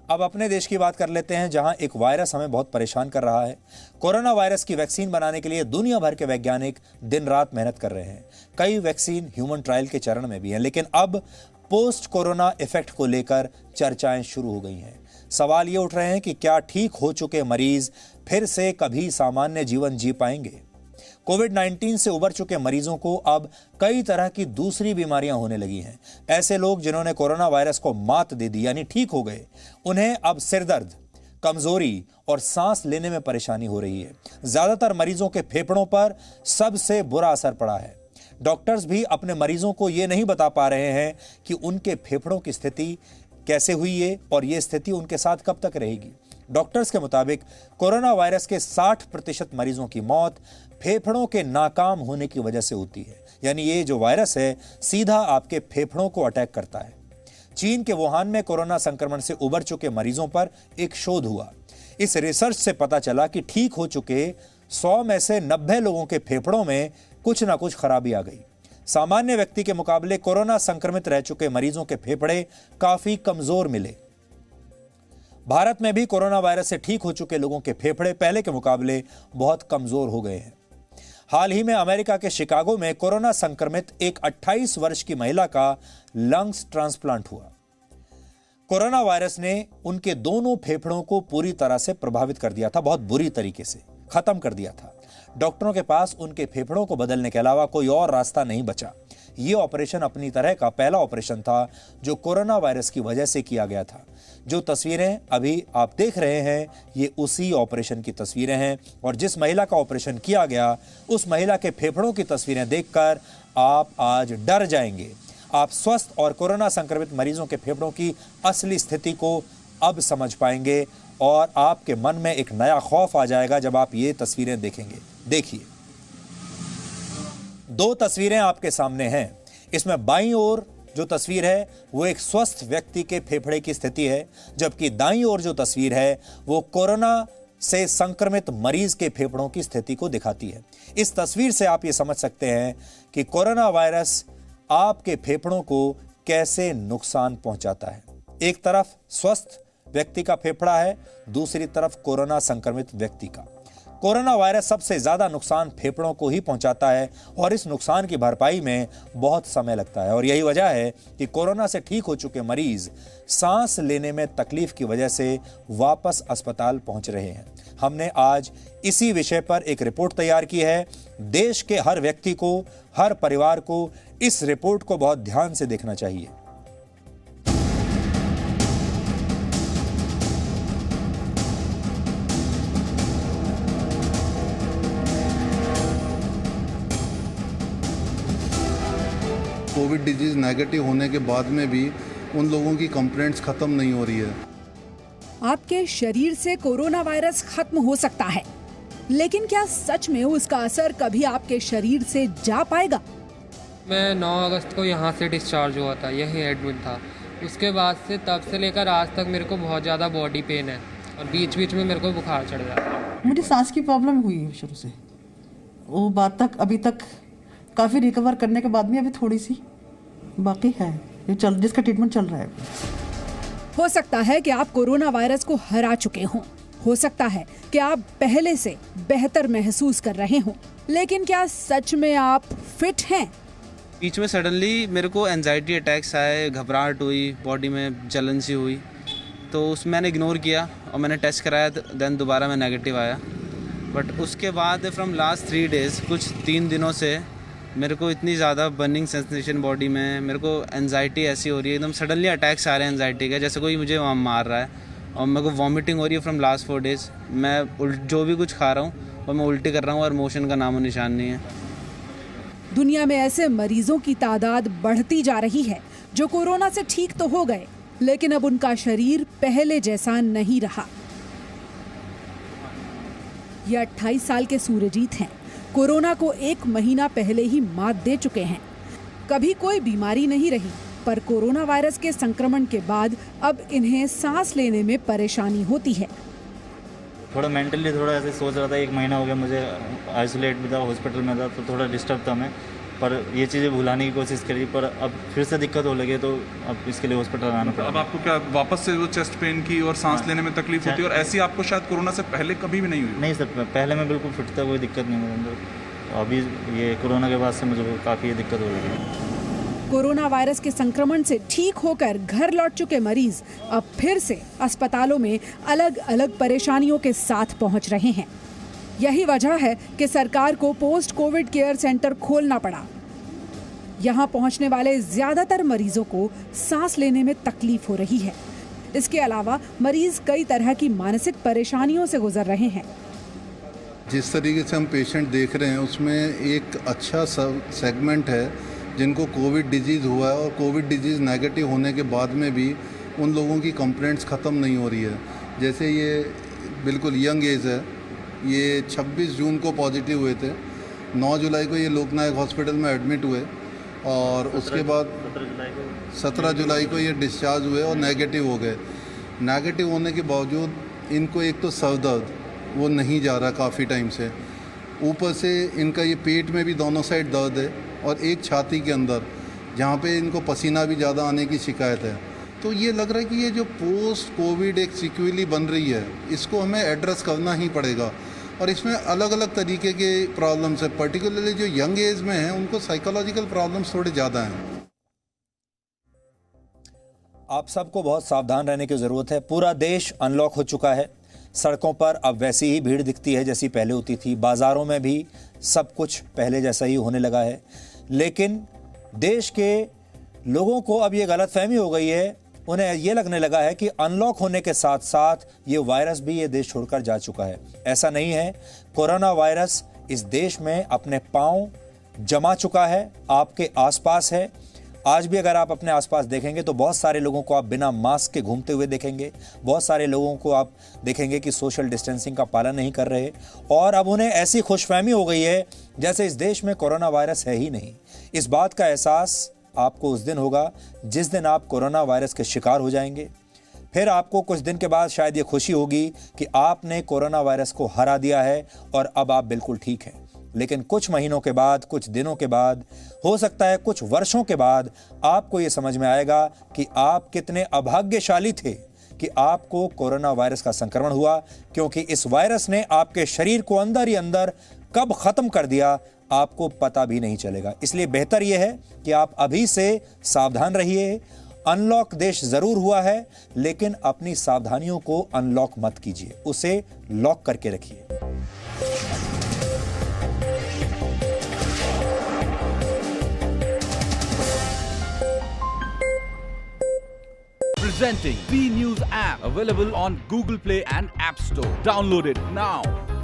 अब अपने देश की बात कर लेते हैं, जहां एक वायरस हमें बहुत परेशान कर रहा है। कोरोना वायरस की वैक्सीन बनाने के लिए दुनिया भर के वैज्ञानिक दिन रात मेहनत कर रहे हैं। कई वैक्सीन ह्यूमन ट्रायल के चरण में भी हैं, लेकिन अब पोस्ट कोरोना इफेक्ट को लेकर चर्चाएं शुरू हो गई हैं। सवाल ये उठ रहे हैं कि क्या ठीक हो चुके मरीज फिर से कभी सामान्य जीवन जी पाएंगे। कोविड-19 से उबर चुके मरीजों को अब कई तरह की दूसरी बीमारियां होने लगी हैं। ऐसे लोग जिन्होंने कोरोना वायरस को मात दे दी यानी ठीक हो गए, उन्हें अब सिरदर्द, कमजोरी और सांस लेने में परेशानी हो रही है। ज्यादातर मरीजों के फेफड़ों पर सबसे बुरा असर पड़ा है। डॉक्टर्स भी अपने मरीजों को यह नहीं बता पा रहे हैं कि उनके फेफड़ों की स्थिति कैसे हुई है और यह स्थिति उनके साथ कब तक रहेगी। डॉक्टर्स के मुताबिक कोरोना वायरस के 60% मरीजों की मौत फेफड़ों के नाकाम होने की वजह से होती है। यानी ये जो वायरस है सीधा आपके फेफड़ों को अटैक करता है। चीन के वुहान में कोरोना संक्रमण से उबर चुके मरीजों पर एक शोध हुआ। इस रिसर्च से पता चला कि ठीक हो चुके 100 में से 90 लोगों के फेफड़ों में कुछ ना कुछ खराबी आ गई। सामान्य व्यक्ति के मुकाबले कोरोना संक्रमित रह चुके मरीजों के फेफड़े काफी कमजोर मिले। भारत में भी कोरोना वायरस से ठीक हो चुके लोगों के फेफड़े पहले के मुकाबले बहुत कमजोर हो गए हैं। हाल ही में अमेरिका के शिकागो में कोरोना संक्रमित एक 28 वर्ष की महिला का लंग्स ट्रांसप्लांट हुआ। कोरोना वायरस ने उनके दोनों फेफड़ों को पूरी तरह से प्रभावित कर दिया था, बहुत बुरी तरीके से खत्म कर दिया था। डॉक्टरों के पास उनके फेफड़ों को बदलने के अलावा कोई और रास्ता नहीं बचा। ये ऑपरेशन अपनी तरह का पहला ऑपरेशन था जो कोरोना वायरस की वजह से किया गया था। जो तस्वीरें अभी आप देख रहे हैं ये उसी ऑपरेशन की तस्वीरें हैं और जिस महिला का ऑपरेशन किया गया उस महिला के फेफड़ों की तस्वीरें देखकर आप आज डर जाएंगे। आप स्वस्थ और कोरोना संक्रमित मरीजों के फेफड़ों की असली स्थिति को अब समझ पाएंगे और आपके मन में एक नया खौफ आ जाएगा जब आप ये तस्वीरें देखेंगे। देखिए, 2 तस्वीरें आपके सामने हैं। इसमें बाईं ओर जो तस्वीर है वो एक स्वस्थ व्यक्ति के फेफड़े की स्थिति है, जबकि दाईं ओर जो तस्वीर है वो कोरोना से संक्रमित मरीज के फेफड़ों की स्थिति को दिखाती है। इस तस्वीर से आप ये समझ सकते हैं कि कोरोना वायरस आपके फेफड़ों को कैसे नुकसान पहुंचाता है। एक तरफ स्वस्थ व्यक्ति का फेफड़ा है, दूसरी तरफ कोरोना संक्रमित व्यक्ति का। कोरोना वायरस सबसे ज्यादा नुकसान फेफड़ों को ही पहुंचाता है और इस नुकसान की भरपाई में बहुत समय लगता है और यही वजह है कि कोरोना से ठीक हो चुके मरीज सांस लेने में तकलीफ की वजह से वापस अस्पताल पहुंच रहे हैं। हमने आज इसी विषय पर एक रिपोर्ट तैयार की है। देश के हर व्यक्ति को, हर परिवार को इस रिपोर्ट को बहुत ध्यान से देखना चाहिए। कोविड डिजीज़ नेगेटिव होने के बाद में भी उन लोगों की कंप्लेंट्स खत्म नहीं हो रही है। आपके शरीर से कोरोना वायरस खत्म हो सकता है, लेकिन क्या सच में उसका असर कभी आपके शरीर से जा पाएगा? मैं 9 अगस्त को यहाँ से डिस्चार्ज हुआ था, यही एडमिट था। उसके बाद से तब से लेकर आज तक मेरे को बहुत ज़्यादा बॉडी पेन है और बीच बीच में मेरे को बुखार चढ़ जाता है। मुझे सांस की प्रॉब्लम हुई है शुरू से, वो बात तक अभी तक काफ़ी रिकवर करने के बाद में अभी थोड़ी सी बाकी है जिसका ट्रीटमेंट चल रहा है। हो सकता है कि आप कोरोना वायरस को हरा चुके हों, हो सकता है कि आप पहले से बेहतर महसूस कर रहे हों, लेकिन क्या सच में आप फिट हैं? बीच में सडनली मेरे को एंजाइटी अटैक्स आए, घबराहट हुई, बॉडी में जलन सी हुई, तो उसमें मैंने इग्नोर किया और मैंने टेस्ट कराया, देन दोबारा मैं नेगेटिव आया। बट उसके बाद फ्रॉम लास्ट 3 डेज़, कुछ 3 दिनों से मेरे को इतनी ज़्यादा बर्निंग सेंसेशन बॉडी में, मेरे को एंजाइटी ऐसी हो रही है, एकदम सडनली अटैक्स आ रहे हैं एंजाइटी के, जैसे कोई मुझे वहाँ मार रहा है और मेरे को वॉमिटिंग हो रही है फ्रॉम लास्ट 4 डेज़। मैं जो भी कुछ खा रहा हूँ और मैं उल्टी कर रहा हूँ और मोशन का नामो निशान नहीं है। दुनिया में ऐसे मरीजों की तादाद बढ़ती जा रही है जो कोरोना से ठीक तो हो गए, लेकिन अब उनका शरीर पहले जैसा नहीं रहा। ये 28 साल के सूरजीत हैं। कोरोना को 1 महीना पहले ही मात दे चुके हैं। कभी कोई बीमारी नहीं रही, पर कोरोना वायरस के संक्रमण के बाद अब इन्हें सांस लेने में परेशानी होती है। थोड़ा मेंटली थोड़ा ऐसे सोच रहा था, 1 महीना हो गया मुझे आइसोलेट भी था, हॉस्पिटल में था, तो थोड़ा डिस्टर्ब था मैं। पर ये चीज़ें भुलाने की कोशिश करी, पर अब फिर से दिक्कत हो लगी तो अब इसके लिए हॉस्पिटल आना पड़ा। अब आपको क्या वापस से वो चेस्ट पेन की और सांस लेने में तकलीफ होती है, और ऐसी आपको शायद कोरोना से पहले कभी भी नहीं हुई? नहीं सर, पहले मैं बिल्कुल फिट था, कोई दिक्कत नहीं मेरे अंदर। अभी ये कोरोना के बाद से मुझे काफ़ी दिक्कत हो रही है। कोरोना वायरस के संक्रमण से ठीक होकर घर लौट चुके मरीज अब फिर से अस्पतालों में अलग अलग परेशानियों के साथ पहुंच रहे हैं। यही वजह है कि सरकार को पोस्ट कोविड केयर सेंटर खोलना पड़ा। यहां पहुंचने वाले ज्यादातर मरीजों को सांस लेने में तकलीफ हो रही है। इसके अलावा मरीज कई तरह की मानसिक परेशानियों से गुजर रहे हैं। जिस तरीके से हम पेशेंट देख रहे हैं उसमें एक अच्छा सेगमेंट है जिनको कोविड डिजीज़ हुआ है, और कोविड डिजीज़ नेगेटिव होने के बाद में भी उन लोगों की कंप्लेंट्स ख़त्म नहीं हो रही है। जैसे ये बिल्कुल यंग एज है, ये 26 जून को पॉजिटिव हुए थे, 9 जुलाई को ये लोकनायक हॉस्पिटल में एडमिट हुए, और उसके बाद 17 जुलाई को ये डिस्चार्ज हुए और नेगेटिव हो गए। नेगेटिव होने के बावजूद इनको एक तो सर दर्द वो नहीं जा रहा काफ़ी टाइम से, ऊपर से इनका ये पेट में भी दोनों साइड दर्द है, और एक छाती के अंदर जहाँ पे इनको पसीना भी ज़्यादा आने की शिकायत है। तो ये लग रहा है कि ये जो पोस्ट कोविड एक सिक्वेली बन रही है, इसको हमें एड्रेस करना ही पड़ेगा, और इसमें अलग अलग तरीके के प्रॉब्लम्स है। पर्टिकुलरली जो यंग एज में हैं उनको साइकोलॉजिकल प्रॉब्लम्स थोड़े ज़्यादा हैं। आप सबको बहुत सावधान रहने की ज़रूरत है। पूरा देश अनलॉक हो चुका है। सड़कों पर अब वैसी ही भीड़ दिखती है जैसी पहले होती थी। बाज़ारों में भी सब कुछ पहले जैसा ही होने लगा है। लेकिन देश के लोगों को अब ये गलतफहमी हो गई है, उन्हें ये लगने लगा है कि अनलॉक होने के साथ साथ ये वायरस भी ये देश छोड़कर जा चुका है। ऐसा नहीं है। कोरोना वायरस इस देश में अपने पांव जमा चुका है, आपके आसपास है। आज भी अगर आप अपने आसपास देखेंगे तो बहुत सारे लोगों को आप बिना मास्क के घूमते हुए देखेंगे। बहुत सारे लोगों को आप देखेंगे कि सोशल डिस्टेंसिंग का पालन नहीं कर रहे, और अब उन्हें ऐसी खुशफहमी हो गई है जैसे इस देश में कोरोना वायरस है ही नहीं। इस बात का एहसास आपको उस दिन होगा जिस दिन आप कोरोना वायरस के शिकार हो जाएंगे। फिर आपको कुछ दिन के बाद शायद ये खुशी होगी कि आपने कोरोना वायरस को हरा दिया है और अब आप बिल्कुल ठीक हैं। लेकिन कुछ महीनों के बाद, कुछ दिनों के बाद, हो सकता है कुछ वर्षों के बाद आपको ये समझ में आएगा कि आप कितने अभाग्यशाली थे कि आपको कोरोना वायरस का संक्रमण हुआ, क्योंकि इस वायरस ने आपके शरीर को अंदर ही अंदर कब खत्म कर दिया आपको पता भी नहीं चलेगा। इसलिए बेहतर यह है कि आप अभी से सावधान रहिए। अनलॉक देश जरूर हुआ है, लेकिन अपनी सावधानियों को अनलॉक मत कीजिए, उसे लॉक करके रखिए। Presenting B News app, available on Google Play and App Store. Download it now.